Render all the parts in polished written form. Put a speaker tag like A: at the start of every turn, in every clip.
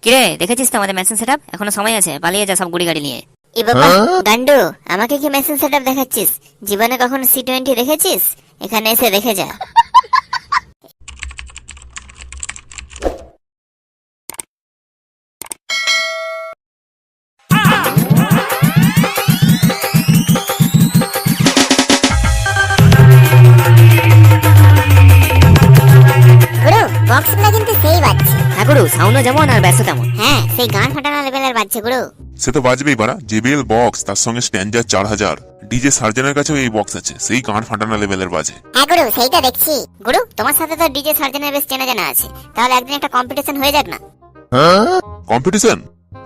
A: কিরে দেখেছিস তো আমাদের মেশিন সেটআপ? এখনো সময় আছে, পালিয়ে যা সব গুড়ি গাড়ি নিয়ে।
B: এ বাবা গান্ডু, আমাকে কি মেশিন সেটআপ দেখাচ্ছিস? জীবনে কখনো C20 দেখেছিস? এখানে এসে দেখে যা। গুরু, বক্সগুলো কিন্তু সেই বাজছে।
A: হ্যাঁ গুরু, সাউন্ডও যেমন আর ব্যাসও তেমন।
B: হ্যাঁ, সেই গান ফাটানো লেভেলের বাজছে গুরু।
C: সে তো বাজবেই বাড়া। JBL বক্স, তার সঙ্গে স্ট্যান্ডার 4000। ডিজে সার্জনের কাছেও এই বক্স আছে, সেই গান ফাটানো লেভেলের বাজে।
B: হ্যাঁ গুরু, সেইটা দেখছি। গুরু, তোমার সাথে তো ডিজে সার্জনের বেশ চেনা জানা আছে, তাহলে একদিন একটা কম্পিটিশন হয়ে যাক না?
C: কম্পিটিশন?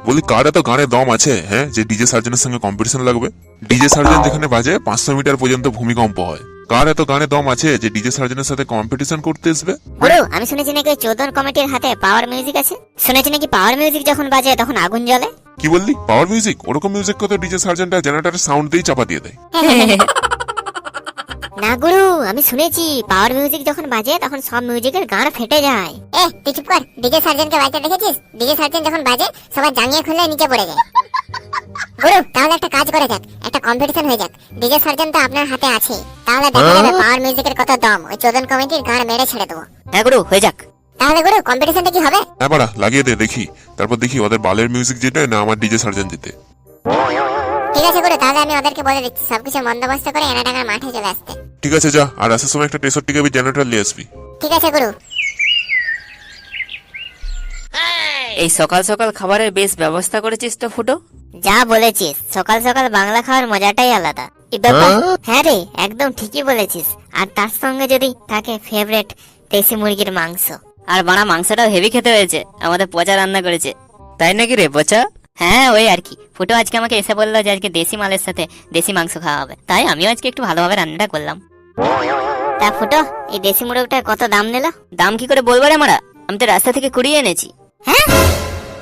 C: বলি কার এত গানের দম আছে হ্যাঁ যে ডিজে সার্জনের সঙ্গে কম্পিটিশন লাগবে? ডিজে সার্জন যেখানে বাজে 500 মিটার পর্যন্ত ভূমিকম্প হয়। কার এত গানের দম আছে যে ডিজে সার্জনের সাথে কম্পিটিশন করতে আসবে?
B: গুরু, আমি শুনেছি নাকি ওই চোদন কমিটির হাতে পাওয়ার মিউজিক আছে। শুনেছি নাকি পাওয়ার মিউজিক যখন বাজে তখন আগুন জ্বলে।
C: কি বললি? Power music? ওরকম মিউজিক কত ডিজে সার্জনটা জেনারেটরের সাউন্ড দিয়ে চাপা দিয়ে দেয়।
B: না গুরু, আমি শুনেছি পাওয়ার মিউজিক যখন বাজে তখন সব মিউজিকের গান ফেটে যায়। তুই চুপ কর। ডিজে সার্জনকে বাজতে দেখেছিস? ডিজে সার্জন যখন বাজে সবাই জাঙ্গিয়া খুলে নিচে পড়ে যায়। গুরু, তাহলে একটা কাজ করে যাক, একটা কম্পিটিশন হয়ে যাক। ডিজে সার্জন তো আপনার হাতে আছে, তাহলে দেখা যাবে পাওয়ার মিউজিকের কত দম। ওই চোদন কমিটির গান মেরে ছেড়ে দেবো।
A: হ্যাঁ গুরু, হয়ে যাক।
B: তাহলে গুরু, কম্পিটিশনটা কি হবে?
C: হ্যাঁ বাড়া, লাগিয়ে দে দেখি, তারপর দেখি ওদের বালের মিউজিক যেটা না আমার ডিজে সার্জন যেতে।
B: ঠিক আছে গুরু, তাহলে আমি ওদেরকে বলে দিচ্ছি সবকিছু বন্দোবস্ত করে এনাডাঙ্গার মাঠে চলে আসতে।
C: ঠিক আছে যা, আর আসার সময় একটা 63 কেবি জেনারেটর নিয়ে আসবি।
B: ঠিক আছে গুরু।
A: এই সকাল সকাল খাবারের বেশ ব্যবস্থা করেছিস তো ফুটো।
B: যা বলেছিস, সকাল সকাল বাংলা খাওয়ার মজাটাই আলাদা। এই ব্যাপার, হ্যাঁ রে, একদম ঠিকই বলেছিস। আর তার সঙ্গে যদি থাকে ফেভারিট দেশি মুরগির মাংস।
A: আর বানা মাংসটাও হেভি খেতে হয়েছে, আমাদের পচা রান্না করেছে। তাই নাকি রে পচা? হ্যাঁ ওই আর কি। ফুটো আজকে আমাকে এসে বললো যে আজকে দেশি মালের সাথে দেশি মাংস খাওয়া হবে, তাই আমিও আজকে একটু ভালোভাবে রান্নাটা করলাম।
B: তা ফুটো, এই দেশি মুরগটার কত দাম নিল?
A: দাম কি করে বলবো রে মারা, আমি তো রাস্তা থেকে কুড়িয়ে এনেছি।
B: হ্যাঁ,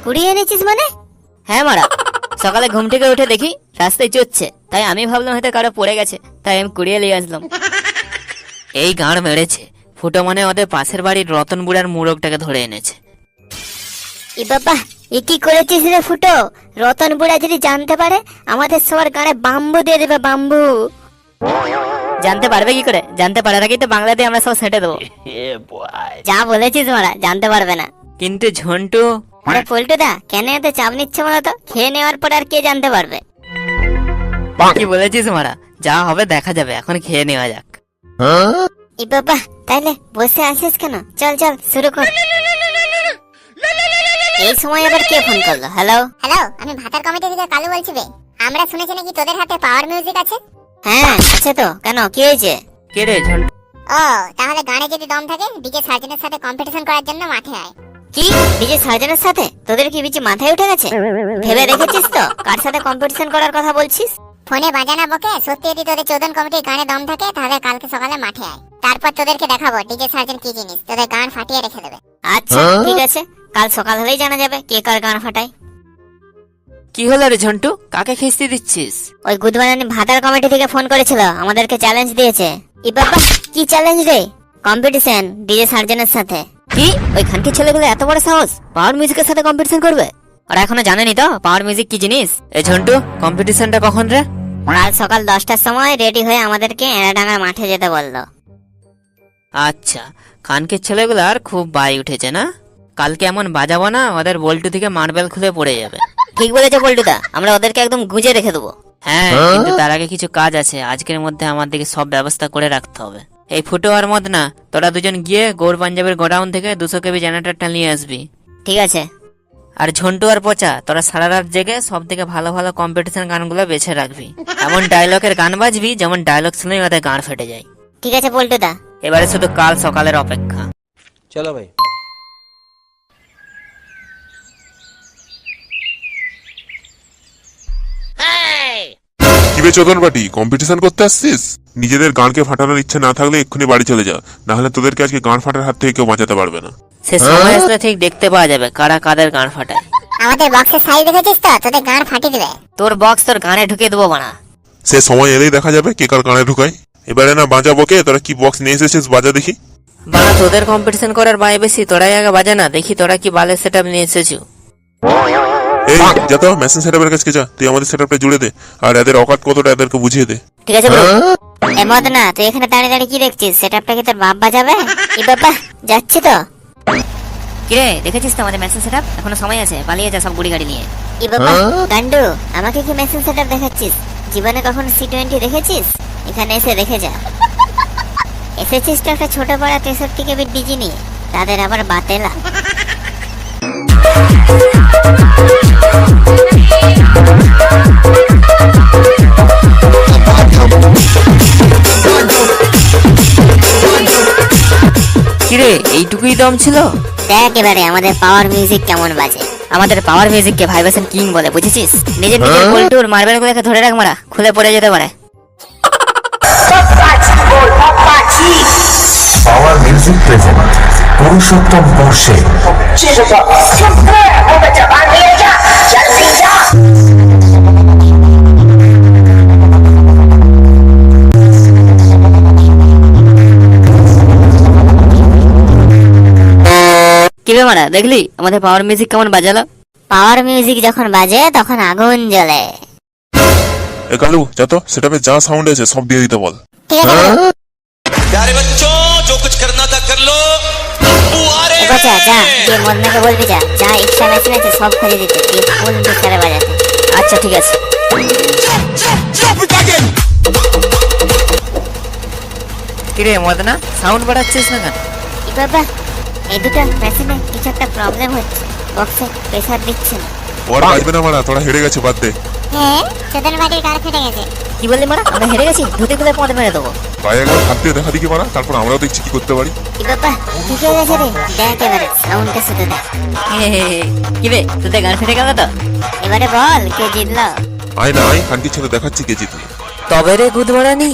B: কুড়িয়ে এনেছিস মানে?
A: হ্যাঁ মারা, সকালে ঘুম থেকে উঠে দেখি রাস্তায় চড়ছে, তাই আমি ভাবলাম হয়তো কারো পড়ে গেছে, তাই আমি কুড়িয়ে নিয়ে আসলাম। এই গাঁড় মেরেছে ফুটো, মানে ওদের পাশের বাড়ির রতন বুড়ার মুরগটাকে ধরে এনেছে।
B: ই বাবা, এ কি করেছিস রে ফুটো? রতন বুড়া যদি জানতে পারে আমাদের সবার গানে বাম্বু দিয়ে দেবে, বাম্বু।
A: জানতে পারবে কি করে? জানতে পারার আগেই তো বাংলাতে আমরা সব সেটে দেবো।
B: যা বলেছিস মারা, জানতে পারবে না।
A: কিন্তু ঝন্টু।
B: আরে পল্টুদা, কেন এত চাপ নিচ্ছে বলতো? খেয়ে নেওয়ার পর আর কে জানতে পারবে?
A: কি বলেছিস মারা? যা হবে দেখা যাবে, এখন খেয়ে নেওয়া যাক।
B: ই বাবা, তাইলে বসে আছিস কেন? চল চল শুরু কর। এই সময় আবার কে ফোন করলো? হ্যালো হ্যালো, আমি ভাতার কমিটি থেকে কালু বলছি বে। আমরা শুনেছি নাকি তোদের হাতে পাওয়ার মিউজিক আছে? হ্যাঁ আছে তো, কেন কি হয়েছে?
A: কে রে ঝন্টু?
B: ও, তাহলে গানে যদি দম থাকে ডিজে সার্জনের সাথে কম্পিটিশন করার জন্য মাঠে আয়।
A: কি ডিজে সার্জনের সাথে? তোদের কি বিচি মাথায় উঠে গেছে? ভেবে দেখেছিস তো কার সাথে কম্পিটিশন করার কথা বলছিস?
B: ফোনে বাজানা বকে, সত্যি যদি তোদের চোদন কমিটির গানে দম থাকে তাহলে কালকে সকালে মাঠে আয়। তারপর তোদেরকে দেখাবো ডিজে সার্জন কি জিনিস, তোদের গান ফাটিয়ে রেখে দেবে।
A: আচ্ছা ঠিক আছে, কাল সকাল হলেই জানা যাবে কে কার গান ফাটায়। কি হলো রে ঝন্টু, কাকে খিস্তি দিচ্ছিস?
B: ওই গুদমানি ভাতার কমিটি থেকে ফোন করেছিল, আমাদেরকে চ্যালেঞ্জ দিয়েছে। ই বাবা, কি চ্যালেঞ্জ রে? কম্পিটিশন ডিজে সার্জনের সাথে।
A: কি ওই খানকি ছেলেগুলো এত বড় সাহস পাওয়ার মিউজিকের সাথে কম্পিটিশন করবে? ওরা এখনো জানেনি তো পাওয়ার মিউজিক কি জিনিস। এই ঝন্টু, কম্পিটিশনটা কখন রে?
B: কাল সকাল 10টার সময় রেডি হয়ে আমাদেরকে এনাডাঙ্গার মাঠে যেতে বললো।
A: আচ্ছা, খানকির ছেলেগুলার খুব বাই উঠেছে না? কালকে এমন বাজাবো না ওদের বল্টু থেকে মার্বেল খুলে পড়ে যাবে।
B: ঠিক বলেছে পল্টুদা, আমরা ওদেরকে একদম গুজে রেখে দেবো।
A: হ্যাঁ, কিন্তু তার আগে কিছু কাজ আছে, আজকের মধ্যে আমাদেরকে সব ব্যবস্থা করে রাখতে হবে। এই ফুটো আর মত না, তোরা দুজন গিয়ে গৌর পাঞ্জাবের গোডাউন থেকে 200 কেবি জেনারেটরটা নিয়ে আসবি।
B: ঠিক আছে।
A: আর ঝন্টু আর পচা, তোরা সারা রাত জেগে সব থেকে ভালো ভালো কম্পিটিশন গানগুলো বেছে রাখবি। এমন ডায়লগের গান বাজবি যেমন ডায়লগ শুনেই ওদের গান ফেটে যায়।
B: ঠিক আছে পল্টুদা।
A: এবারে শুধু কাল সকালের অপেক্ষা।
D: চলো ভাই।
C: কি বে চোদন বাটি, কম্পিটিশন করতে আসছিস? নিজেদের গানকে ফাটানোর ইচ্ছা না থাকলে এক্ষুনি বাড়ি চলে যা, না হলে তোদেরকে আজকে গান ফাটার হাত থেকে কেউ বাঁচাতে পারবে না।
A: সে সময় আসলে ঠিক দেখতে পাওয়া যাবে কারা কাদের গান ফাটায়।
B: আমাদের বক্সের সাইজ দেখেছিস তো? তোদের গান ফাটিয়ে দেবে।
A: তোর বক্স তোর গানে ঢুকিয়ে দেবো বানা।
C: সে সময় এলেই দেখা যাবে কে কার গানে ঢুকায়। এবারে না বাজা বকে, তোরা কি বক্স নিয়ে এসেছিস বাজা দেখি।
A: বানা তোদের কম্পিটিশন করার বাই বেশি, তোরাই আগে বাজা না দেখি তোরা কি বালের সেটআপ নিয়ে এসেছো।
C: এই যা তো মেশিন সেটআপের কাছে যা, তুই আমাদের সেটআপটা জুড়ে দে, আর এদের অকাত কতটা এদেরকে বুঝিয়ে দে।
B: ঠিক আছে ব্রো। এমত না, তুই এখানে দাঁড়িয়ে দাঁড়িয়ে কি দেখছিস? সেটআপটা কি তোর বাপ বাজাবে? এ বাবা, যাচ্ছে তো।
A: কিরে দেখেছিস তো আমাদের মেশিন সেটআপ? এখনো সময় আছে, পালিয়ে যা সব গুড়ি গাড়ি নিয়ে।
B: এ বাবা, গান্ডু, আমাকে কি মেশিন সেটআপ দেখাচ্ছিস? জীবনে কখনো C20 দেখেছিস? এখানে এসে দেখে যা। এসেছিস তো একটা ছোট বড় 63 কেবি ডিজি নিয়ে, তাদের আবার বাতেলা।
A: কিরে এইটুকুই দম ছিল?
B: দেখ এবারে আমাদের পাওয়ার মিউজিক কেমন বাজে।
A: আমাদের পাওয়ার মিউজিককে ভাইব্রেশন কিং বলে, বুঝেছিস? নিজের নিজের পল্টুর মার্বেল গুলোকে ধরে রাখ মারা, খুলে পড়ে যেতে পারে।
D: পাওয়ার মিউজিক প্রেজেন্ট পুরুষোত্তম বর্ষে
A: কিরে মারা, দেখলি আমাদের পাওয়ার মিউজিক কেমন বাজালো?
B: পাওয়ার মিউজিক যখন বাজে তখন আগুন জ্বলে।
C: এ কালু যা তো সেটআপে যা সাউন্ড আছে সব দিয়ে দিতে বল।
B: ঠিক আছে bro?
E: प्यारे बच्चों जो कुछ करना था कर लो
B: এ বাচ্চা, যা গিয়ে মদনাকে বলবি, যা যা এক্সট্রা মেশিন আছে সব খুঁজে দিতে, দিয়ে ফুল বিস্তারে বাজাতে।
A: আচ্ছা ঠিক আছে। কিরে মদনা, সাউন্ড বাড়াচ্ছিস না কেন?
B: এ বাবা, এই দুটো মেশিনে কিছু একটা প্রবলেম হচ্ছে, বক্সে প্রেসার দিচ্ছে না।
C: ওর বাজবে না মারা, তোরা হেরে গেছে, বাদ দে।
B: হ্যাঁ, চোদন বাড়ির গাড় ফেটে গেছে।
A: কি বললি মারা? আমরা হেরে গেছি, ধুতি খুলে পথে মেরে দেবো।
C: গায়ে একবার হাত দিয়ে দেখা দিকে মারা, তারপর আমরাও দেখছি কি করতে পারি।
B: এ বাবা, ঠিক হয়ে গেছে রে। দেখ এবারে সাউন্ডটা শুধু দেখ।
A: কিরে তোদের গান ফেটে গেল তো?
B: এবারে বল কে জিতলো।
C: আয় না আয়, খানকি ছেলে দেখাচ্ছি কে জিতবে।
A: তবে রে গুদমারানি।